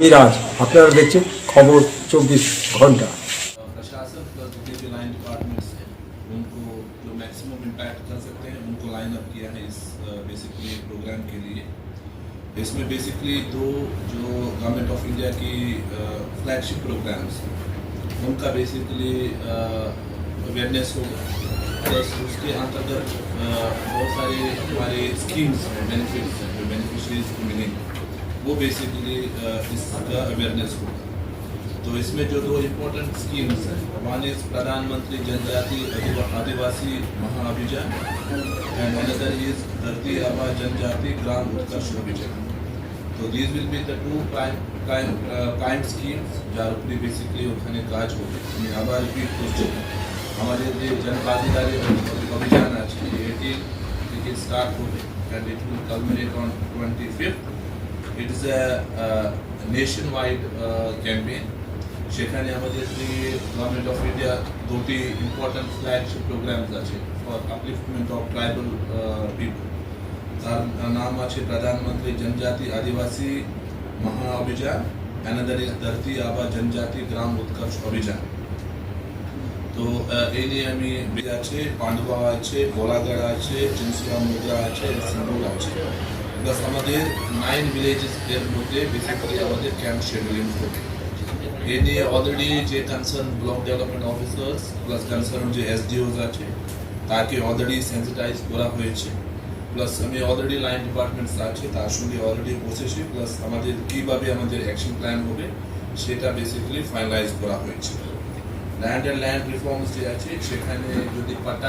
मिराज আপনারা দেখছেন খবর 24 घंटा। प्रशासन प्लस जितने भी लाइन डिपार्टमेंट्स हैं उनको जो मैक्सिमम इम्पैक्ट कर सकते हैं उनको लाइन अप किया है इस बेसिकली प्रोग्राम के लिए। इसमें बेसिकली दो जो गवर्नमेंट ऑफ इंडिया की फ्लैगशिप प्रोग्राम्स हैं उनका बेसिकली अवेयरनेस होगा, प्लस उसके अंतर्गत बहुत सारे हमारे स्कीम्स हैं, बेनिफिट्स हैं जो बेनिफिशरीज को मिलेंगे वो बेसिकली इसका अवेयरनेस होगा। तो इसमें जो दो इम्पोर्टेंट स्कीम्स हैं, वन इज प्रधानमंत्री जनजाति आदिवासी महाअभियान एंड अनदर इज धरती आबा जनजाति ग्राम उत्कर्ष अभियान। तो this will be the two prime schemes যার উপরে বেসিক্যালি ওখানে কাজ হবে। আমি আবার রিপিট করছি, আমাদের যে জনভাগিদারি অভিযান আছে 18 থেকে স্টার্ট হবে and it will culminate on 25th. It is a nationwide campaign. সেখানে আমাদের যে গভর্নমেন্ট অফ ইন্ডিয়া দুটি ইম্পর্টেন্ট ফ্ল্যাগশিপ প্রোগ্রামস আছে ফর আপলিফটমেন্ট অফ ট্রাইবাল পিপল, তার নাম আছে প্রধানমন্ত্রী জনজাতি আদিবাসী মহা অভিযান, অ্যানাদার ইজ ধরতি আবা জনজাতি গ্রাম উৎকর্ষ অভিযান। তো এই নিয়ে আমি আছে পান্ডবা আছে, গোলাগড় আছে, চিনসুরা মুদ্রা আছে, সিঙ্গুর আছে, প্লাস আমাদের 9 ভিলেজেস এর মধ্যে বেসিক্যালি আমাদের ক্যাম্প শেডিউলিং হবে। এ নিয়ে অলরেডি যে concern block development officers plus concern যে এসডিওস আছে তাকে অলরেডি সেন্সিটাইজ করা হয়েছে, প্লাস আমি অলরেডি লাইন ডিপার্টমেন্টস আছে তার সঙ্গে অলরেডি বসেছি, প্লাস আমাদের কীভাবে আমাদের অ্যাকশন প্ল্যান হবে সেটা বেসিক্যালি ফাইনালাইজ করা হয়েছে। ল্যান্ড অ্যান্ড ল্যান্ড রিফর্মস যে আছে সেখানে যদি পাট্টা